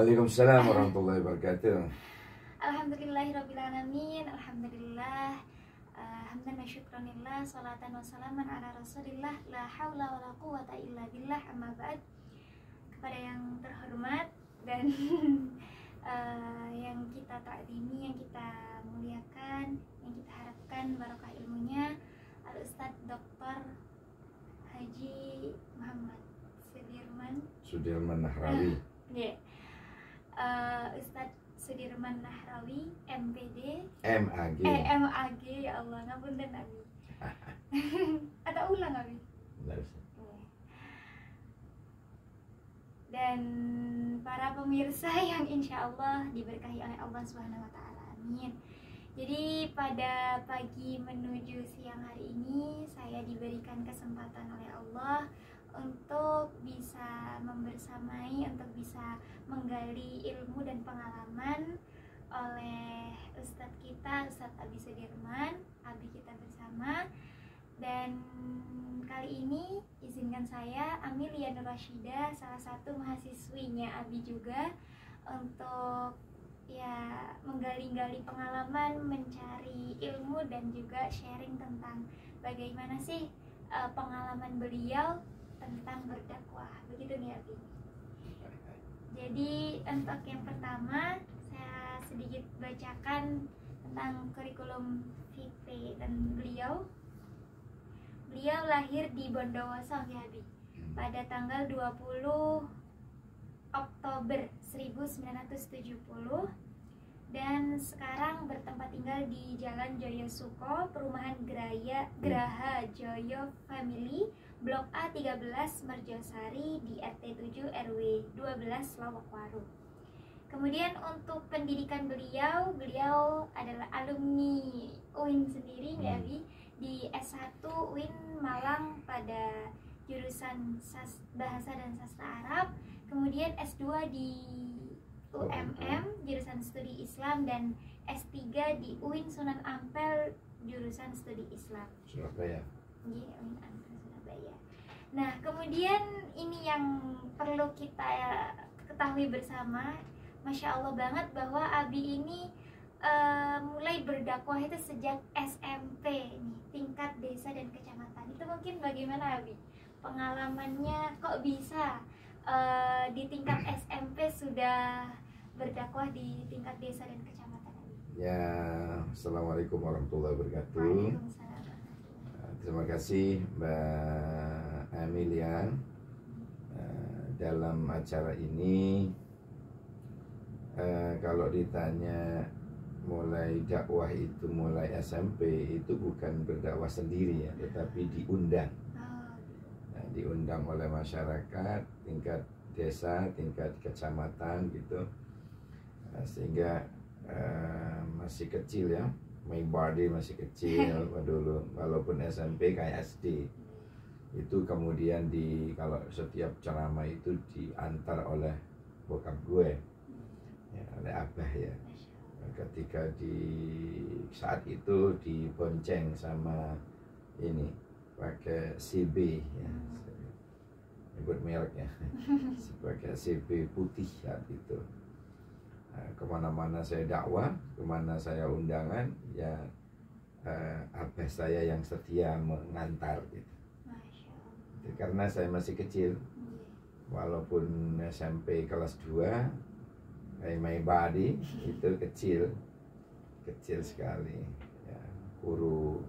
Waalaikumsalam warahmatullahi wabarakatuh. Alhamdulillahirrabbilalamin. Alhamdulillah. Hamdan wa syukranillah. Salatan wa salaman ala rasulillah. La hawla wa la quwata illa billah. Amma ba'd. Kepada yang terhormat dan yang kita takdimi, yang kita muliakan, yang kita harapkan barokah ilmunya, Al-Ustadz Dr. Haji Muhammad Sudirman Nahrawi. Yeah. Ustadz Sudirman Nahrawi, MPD, MAG. MAG, ya Allah, ngapunten Abi. Atau ulang Abi. Dan para pemirsa yang insya Allah diberkahi oleh Allah Subhanahu Wa Taala, amin. Jadi pada pagi menuju siang hari ini saya diberikan kesempatan oleh Allah untuk bisa membersamai, untuk bisa menggali ilmu dan pengalaman oleh Ustadz kita, Ustadz Abi Sudirman, Abi kita bersama. Dan kali ini izinkan saya, Amelia Nur Rashidah, salah satu mahasiswinya Abi juga, untuk ya menggali-gali pengalaman, mencari ilmu dan juga sharing tentang bagaimana sih pengalaman beliau tentang berdakwah, begitu nih Abi. Jadi untuk yang pertama saya sedikit bacakan tentang kurikulum vitae dan beliau. Beliau lahir di Bondowoso ya Abi, pada tanggal 20 Oktober 1970 dan sekarang bertempat tinggal di Jalan Joyo Suko, Perumahan Graha Joyo Family, Blok A 13 Merjosari di RT 7 RW 12 Lawakwaru. Kemudian untuk pendidikan beliau adalah alumni UIN sendiri ya Abi, di S1 UIN Malang pada jurusan Bahasa dan Sastra Arab. Kemudian S2 di UMM jurusan Studi Islam dan S3 di UIN Sunan Ampel jurusan Studi Islam. Surabaya. Iya, UIN Ampel Surabaya. Nah, kemudian ini yang perlu kita ketahui bersama, Masya Allah banget bahwa Abi ini mulai berdakwah itu sejak SMP nih, tingkat desa dan kecamatan. Itu mungkin bagaimana Abi? Pengalamannya kok bisa di tingkat SMP sudah berdakwah di tingkat desa dan kecamatan Abi? Ya, Assalamualaikum warahmatullahi wabarakatuh. Waalaikumsalam. Terima kasih Mbak Amelia. Dalam acara ini kalau ditanya mulai dakwah itu mulai SMP, itu bukan berdakwah sendiri ya, tetapi diundang. Nah, diundang oleh masyarakat tingkat desa, tingkat kecamatan gitu. Sehingga masih kecil ya, my body masih kecil dulu, walaupun SMP kayak SD. Itu kemudian kalau setiap ceramah itu diantar oleh bokap gue ya, oleh abah ya. Ketika saat itu dibonceng sama ini pakai CB ya, nyebut mereknya pakai CB putih saat itu. Nah, kemana-mana saya dakwah, kemana saya undangan ya, abah saya yang setia mengantar gitu. Karena saya masih kecil, walaupun SMP kelas 2, my body itu kecil sekali ya, kuru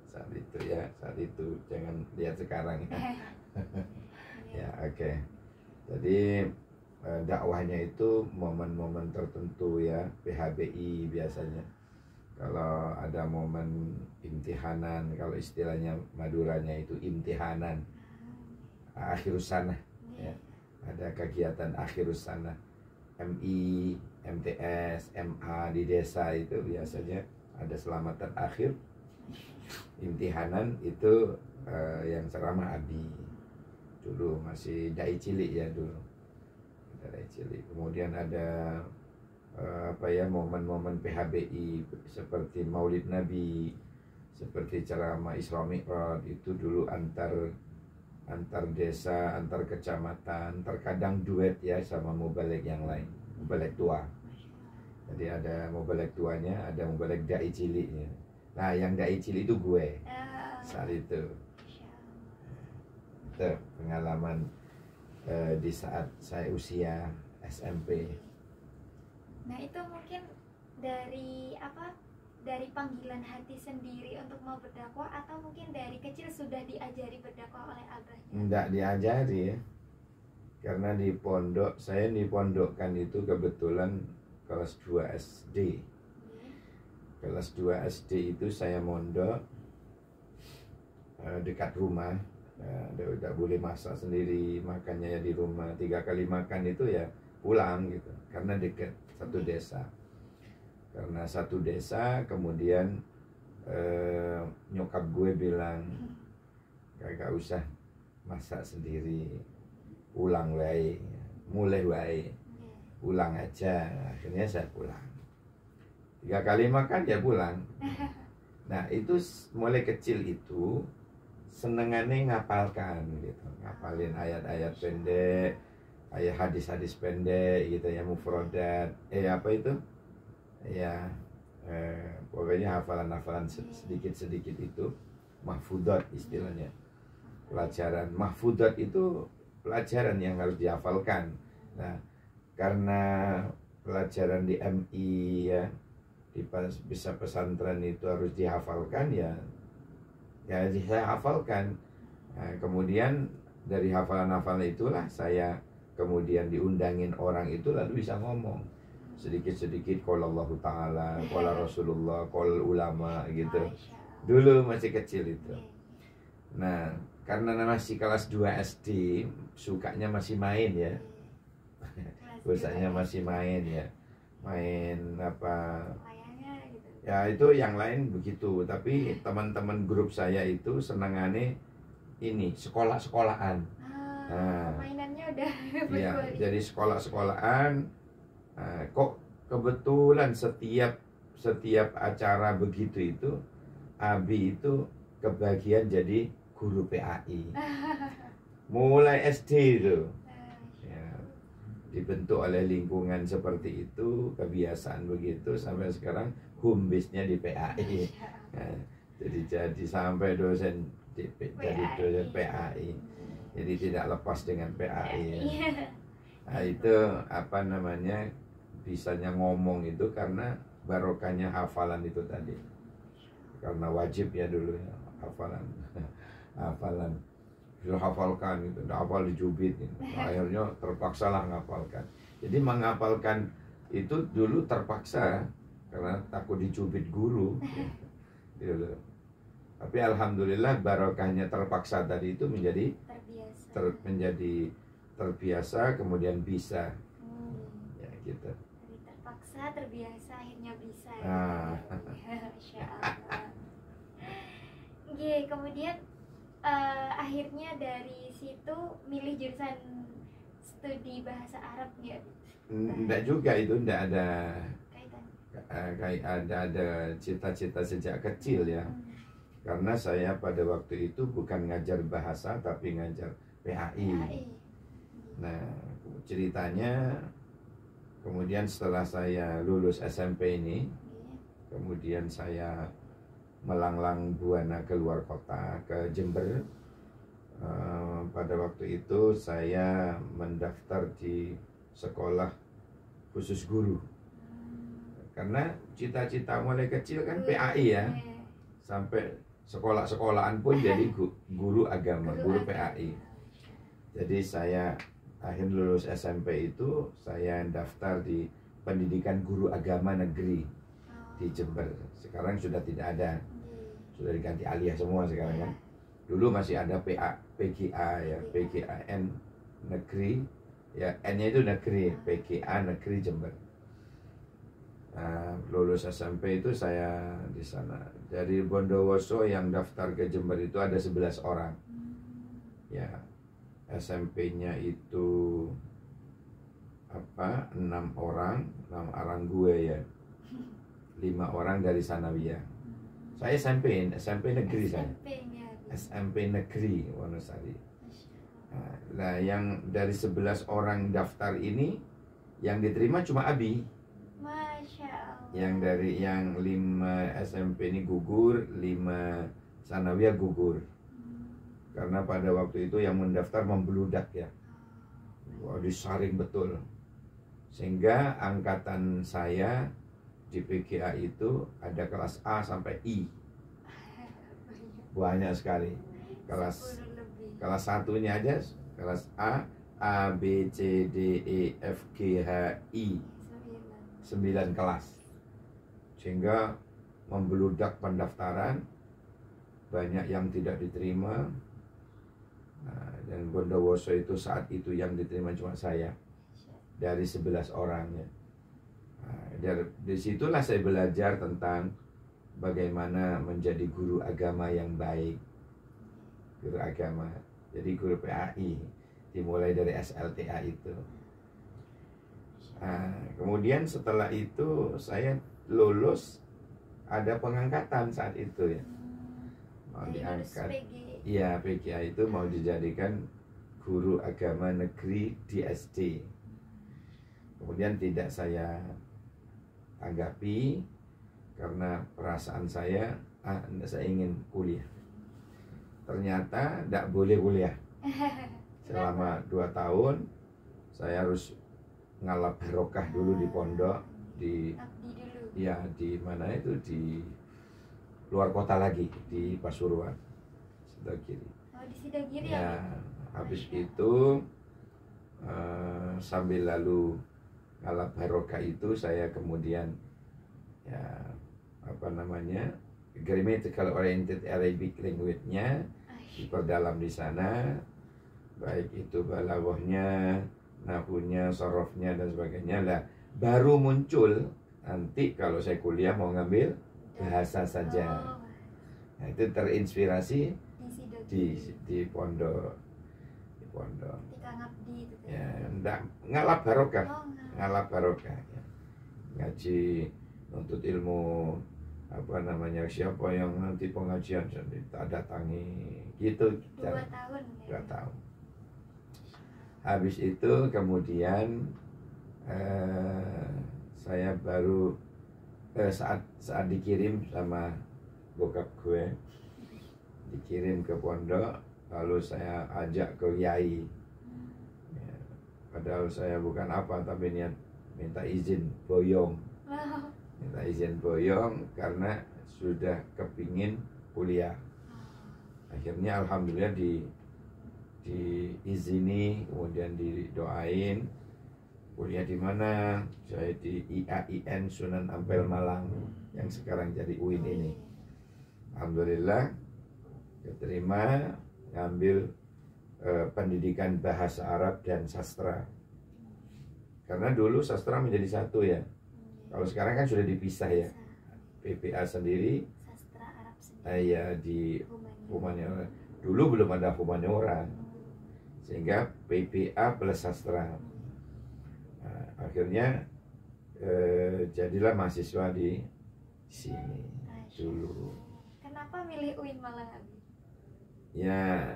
saat itu jangan lihat sekarang ya. Ya oke. Jadi dakwahnya itu momen-momen tertentu ya, PHBI biasanya. Kalau ada momen imtihanan, kalau istilahnya Maduranya itu imtihanan akhirus sanah ya. Ada kegiatan akhirus sanah, MI, MTS, MA di desa itu biasanya ada selamatan akhir. Imtihanan itu yang ceramah Abi. Dulu masih dai cilik ya dulu. Dai cilik. Kemudian ada momen-momen PHBI seperti Maulid Nabi, seperti ceramah Isra Mi'raj itu dulu antar antar desa, antar kecamatan, terkadang duet ya sama mubalek yang lain, mubalek tua. Jadi ada mubalek tuanya, ada mubalek dai ciliknya. Nah, yang dai cilik itu gue saat itu. Itu pengalaman di saat saya usia SMP. Nah, itu mungkin dari apa? Dari panggilan hati sendiri untuk mau berdakwah, atau mungkin dari kecil sudah diajari berdakwah oleh abahnya? Enggak diajari ya. Karena di pondok, saya dipondokkan itu kebetulan kelas 2 SD. Kelas 2 SD itu saya mondok dekat rumah. Udah boleh masak sendiri, makannya ya di rumah. 3 kali makan itu ya pulang gitu. Karena dekat satu desa. Karena satu desa, kemudian nyokap gue bilang gak usah masak sendiri, pulang wae, mulai wae, pulang aja. Akhirnya saya pulang. 3 kali makan ya pulang. Nah itu mulai kecil itu senengannya ngapalkan gitu, ngapalin ayat-ayat pendek, ayat hadis-hadis pendek gitu ya, mufrodat, apa itu? Ya, pokoknya hafalan-hafalan sedikit-sedikit itu mahfudat istilahnya. Pelajaran mahfudat itu pelajaran yang harus dihafalkan. Nah, karena pelajaran di MI ya, di bisa pesantren itu harus dihafalkan ya saya hafalkan. Nah, kemudian dari hafalan-hafalan itulah saya kemudian diundangin orang itu lalu bisa ngomong sedikit-sedikit qala Allah Ta'ala, qala Rasulullah, qala ulama gitu. Dulu masih kecil itu. Nah, karena masih kelas 2 SD, sukanya masih main ya. Biasanya masih main ya. Main apa? Ya itu yang lain begitu, tapi teman-teman grup saya itu senangannya ini sekolah-sekolahan. Mainannya udah ya, jadi sekolah-sekolahan. Kok kebetulan setiap acara begitu itu Abi itu kebagian jadi guru PAI mulai SD itu ya, dibentuk oleh lingkungan seperti itu, kebiasaan begitu sampai sekarang home base-nya di PAI ya, jadi sampai dosen jadi dosen PAI, jadi tidak lepas dengan PAI ya. Nah itu apa namanya, bisanya ngomong itu karena barokahnya hafalan itu tadi. Karena wajib ya dulu ya, hafalan sudah hafalkan gitu, udah hafal dijubit gitu. Akhirnya terpaksa lah ngapalkan. Jadi menghafalkan itu dulu terpaksa karena takut dicubit guru gitu. Tapi alhamdulillah barokahnya terpaksa tadi itu menjadi terbiasa kemudian bisa ya gitu. Terpaksa terbiasa akhirnya bisa ya. Masya Allah. Kemudian akhirnya dari situ milih jurusan studi bahasa Arab ya? Enggak juga, itu enggak ada kayak ada cita-cita sejak kecil ya. Karena saya pada waktu itu bukan ngajar bahasa tapi ngajar PAI. Nah, ceritanya kemudian setelah saya lulus SMP ini, kemudian saya melanglang buana ke luar kota, ke Jember. Pada waktu itu saya mendaftar di sekolah khusus guru. Karena cita-cita mulai kecil kan PAI ya. Sampai sekolah-sekolahan pun jadi guru agama, guru PAI. Jadi saya akhir lulus SMP itu saya daftar di pendidikan guru agama negeri di Jember. Sekarang sudah tidak ada, sudah diganti aliyah semua sekarang kan. Dulu masih ada PGA ya, PGAN negeri ya, N-nya itu negeri, PGA negeri Jember. Nah, lulus SMP itu saya di sana. Dari Bondowoso yang daftar ke Jember itu ada 11 orang. Ya, SMP-nya itu 6 orang, 6 orang gue ya. 5 orang dari Sanawiyah. Saya SMP negeri saya. SMP negeri Wonosari. Nah, yang dari 11 orang daftar ini yang diterima cuma Abi. Masya Allah. Yang dari yang 5 SMP ini gugur, 5 sanawiyah gugur. Karena pada waktu itu yang mendaftar membludak ya. Wah, disaring betul. Sehingga angkatan saya di PGA itu ada kelas A sampai I. Banyak sekali. Kelas 10 lebih. satunya aja kelas A, B, C, D, E, F, G, H, I. 9 kelas. Sehingga membludak pendaftaran, banyak yang tidak diterima. Nah, dan Bondowoso itu saat itu yang diterima cuma saya dari 11 orangnya. Nah, dari disitulah saya belajar tentang bagaimana menjadi guru agama yang baik. Guru agama, jadi guru PAI, dimulai dari SLTA itu. Nah, kemudian setelah itu saya lulus, ada pengangkatan saat itu ya, mau diangkat. Iya, PGA itu mau dijadikan guru agama negeri di SD. Kemudian tidak saya tanggapi karena perasaan saya, saya ingin kuliah. Ternyata tidak boleh kuliah. Selama 2 tahun saya harus ngalap barokah dulu di pondok di mana itu, di luar kota lagi, di Pasuruan, Sidogiri. Oh, di Sidogiri ya. Habis itu sambil lalu ngalap barokah itu saya kemudian ya grammatical oriented Arabic language-nya diperdalam di sana, baik itu balaghahnya, nahwunya, sorofnya dan sebagainya lah. Baru muncul nanti kalau saya kuliah mau ngambil bahasa saja. Nah, itu terinspirasi di pondok. Ya, ngalap barokah. Ngalap barokah. Ya. Ngaji, nuntut ilmu, siapa yang nanti pengajian tak datangi gitu. 2 tahun ya? 2 tahun. Habis itu kemudian saya baru saat dikirim sama bokap gue, dikirim ke pondok, lalu saya ajak ke Yai ya, padahal saya bukan apa, tapi niat minta izin boyong. Minta izin boyong karena sudah kepingin kuliah. Akhirnya alhamdulillah diizini, kemudian didoain. Kuliah di mana? Saya di IAIN Sunan Ampel Malang yang sekarang jadi UIN ini. Alhamdulillah diterima, ngambil pendidikan bahasa Arab dan sastra. Karena dulu sastra menjadi satu ya. Kalau sekarang kan sudah dipisah ya. PPA sendiri, sastra Arab sendiri. Ya di humaniora. Dulu belum ada humaniora, sehingga PPA plus sastra. Nah, akhirnya jadilah mahasiswa di sini dulu. Kenapa milih UIN Malang, Abi? Ya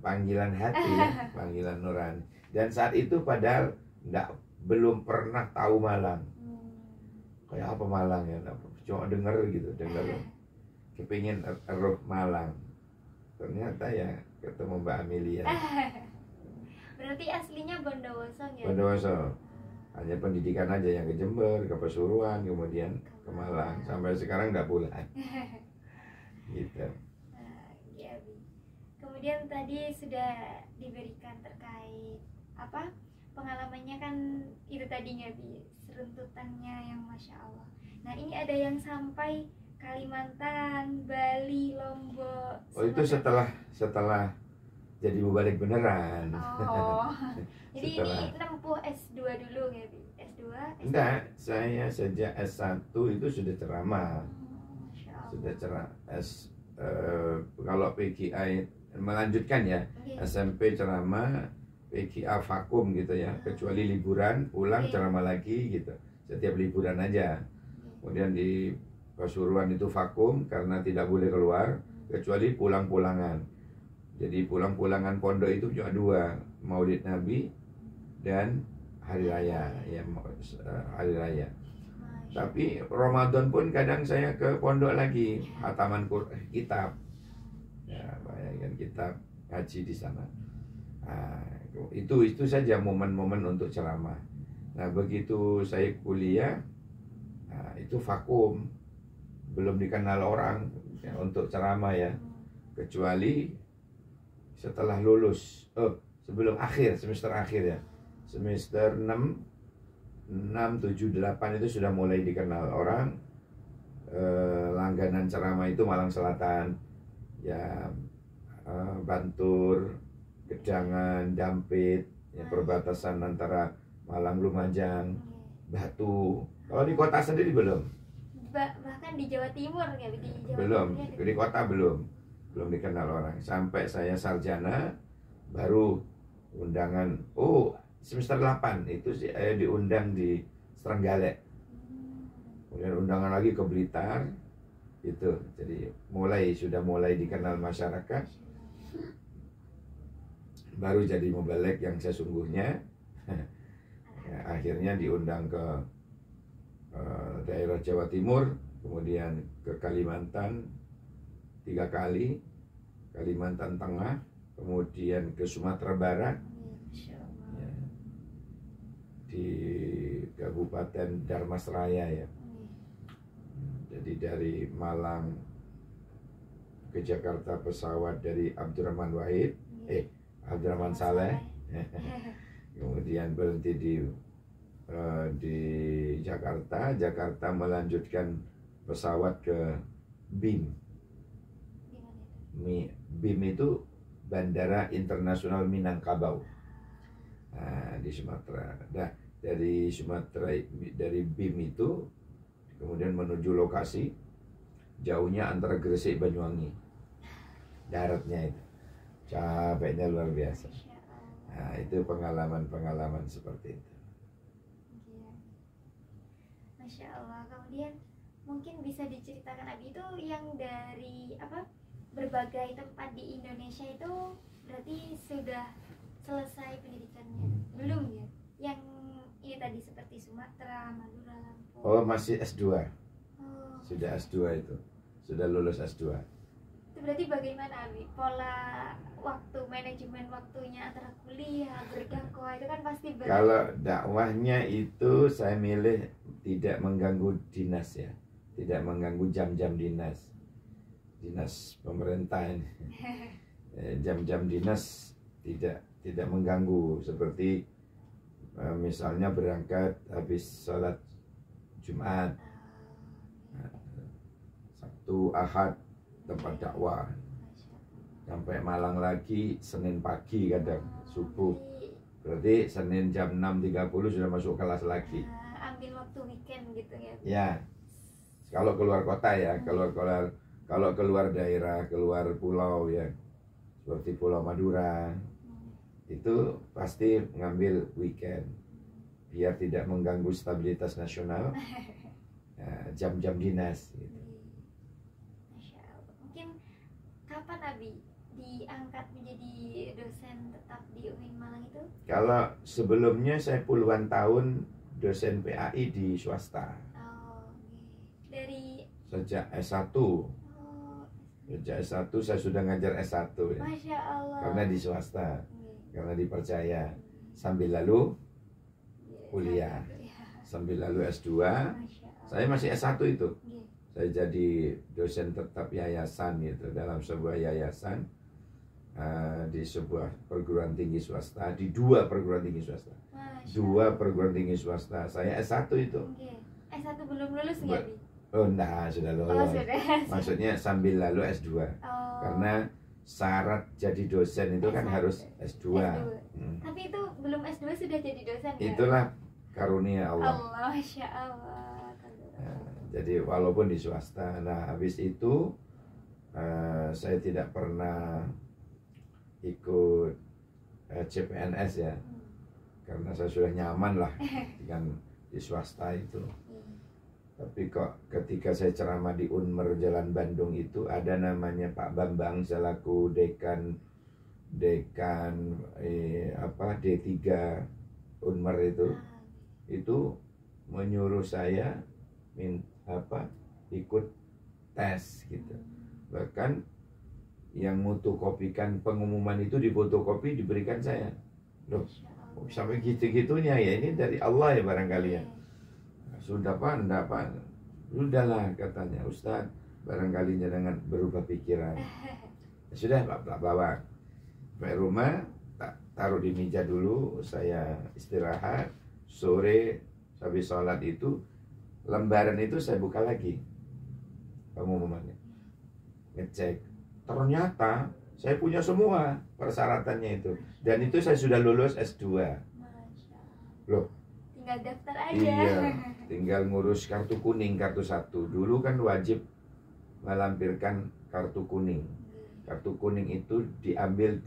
panggilan hati ya, panggilan nurani. Dan saat itu padahal belum pernah tahu Malang. Kayak apa Malang ya? Cuma denger gitu, kepingin eruh Malang. Ternyata ya ketemu Mbak Amelia. Berarti aslinya Bondowoso ya? Bondowoso. Hanya pendidikan aja yang ke Jember, ke Pasuruan, kemudian ke Malang. Sampai sekarang nggak pulang. Gitu. Ya, kemudian tadi sudah diberikan terkait pengalamannya kan itu tadinya seruntutannya yang Masya Allah. Nah ini ada yang sampai Kalimantan, Bali, Lombok. Oh itu setelah jadi mubalik beneran. Oh, jadi ini nempuh S2 dulu ya, Bi? S2? Enggak, saya sejak S1 itu sudah ceramah. Sudah ceramah. Kalau PGI melanjutkan ya, SMP ceramah, PGA vakum gitu ya. Kecuali liburan, pulang ceramah lagi gitu. Setiap liburan aja. Kemudian di Pasuruan itu vakum karena tidak boleh keluar, kecuali pulang-pulangan. Jadi pulang-pulangan pondok itu cuma dua, Maulid Nabi dan hari raya, ya hari raya. Tapi Ramadan pun kadang saya ke pondok lagi, hataman kitab. Ya, bayangkan kitab ngaji di sana. Nah, itu saja momen-momen untuk ceramah. Nah, begitu saya kuliah, nah, itu vakum, belum dikenal orang ya, untuk ceramah ya, kecuali setelah lulus, sebelum akhir, semester akhir ya, semester 6, 7, 8 itu sudah mulai dikenal orang. Langganan ceramah itu Malang Selatan, ya, Bantur, Gedangan, Dampit, ya, perbatasan antara Malang, Lumajang, Batu. Kalau di kota sendiri belum. Bahkan di Jawa Timur ya, di Jawa Belum, Timur, di kota belum dikenal orang. Sampai saya sarjana baru undangan. Oh, semester 8 itu saya diundang di Trenggalek. Kemudian undangan lagi ke Blitar. Itu. Jadi sudah mulai dikenal masyarakat. Baru jadi mubalek yang sesungguhnya. Ya, akhirnya diundang ke daerah Jawa Timur, kemudian ke Kalimantan 3 kali, Kalimantan Tengah, kemudian ke Sumatera Barat, ya, di Kabupaten Darmasraya ya. Jadi dari Malang ke Jakarta pesawat dari Abdurrahman Wahid, Abdurrahman Saleh, kemudian berhenti di Jakarta melanjutkan pesawat ke BIM. BIM itu Bandara Internasional Minangkabau, nah, di Sumatera. Nah, dari BIM itu kemudian menuju lokasi, jauhnya antara Gresik Banyuwangi, daratnya itu capeknya luar biasa. Nah, itu pengalaman seperti itu. Masya Allah. Kemudian mungkin bisa diceritakan Abi itu yang dari berbagai tempat di Indonesia itu berarti sudah selesai pendidikannya belum ya? Yang ini tadi seperti Sumatera, Madura, Lampung. Oh, masih S2. Oh. Sudah S2 itu. Sudah lulus S2. Itu berarti bagaimana Abi? Pola waktu, manajemen waktunya antara kuliah, berdakwah itu kan pasti berat. Kalau dakwahnya itu saya milih tidak mengganggu dinas ya. Tidak mengganggu jam-jam dinas pemerintah ini. Jam-jam dinas tidak mengganggu, seperti misalnya berangkat habis sholat Jumat, Sabtu, Ahad tempat dakwah, sampai Malang lagi Senin pagi kadang subuh, berarti Senin jam 6.30 sudah masuk kelas lagi. Ambil waktu weekend gitu ya. Ya, kalau keluar kota ya, kalau keluar daerah, keluar pulau ya, seperti Pulau Madura, itu pasti mengambil weekend biar tidak mengganggu stabilitas nasional. Jam-jam dinas gitu. Masya Allah. Mungkin kapan Abi diangkat menjadi dosen tetap di UIN Malang itu? Kalau sebelumnya saya puluhan tahun dosen PAI di swasta. Oh, dari Sejak S1. Sejak S1 saya sudah ngajar S1 ya. Masya Allah. Karena di swasta, karena dipercaya. Sambil lalu kuliah, sambil lalu S2. Saya masih S1 itu. Saya jadi dosen tetap yayasan gitu, dalam sebuah yayasan, di sebuah perguruan tinggi swasta, di 2 perguruan tinggi swasta. 2 perguruan tinggi swasta. Saya S1 itu. S1 belum lulus nggak, Bi? Oh, enggak, sudah lulus. Oh, sudah. Maksudnya sambil lalu S2. Karena syarat jadi dosen itu kan harus S2. Tapi itu belum S2 sudah jadi dosen. Itulah karunia Allah. Masya Allah. Jadi walaupun di swasta. Nah, habis itu saya tidak pernah ikut CPNS ya, karena saya sudah nyaman lah dengan di swasta itu. Tapi kok ketika saya ceramah di Unmer Jalan Bandung itu ada namanya Pak Bambang selaku dekan dekan D3 Unmer itu menyuruh saya ikut tes gitu. Bahkan yang fotokopikan pengumuman itu difotokopi diberikan saya. Loh, sampai gitu-gitunya ya, ini dari Allah ya barangkali ya. Sudah Pak, enggak Pak. Sudahlah katanya Ustaz, barangkali jangan berubah pikiran. Sudah Pak, bawa sampai rumah, taruh di meja dulu, saya istirahat. Sore habis sholat itu, lembaran itu saya buka lagi pengumumannya, ngecek. Ternyata saya punya semua persyaratannya itu, dan itu saya sudah lulus S2. Loh, tinggal daftar aja. Iya, tinggal ngurus kartu kuning, kartu 1. Dulu kan wajib melampirkan kartu kuning. Kartu kuning itu diambil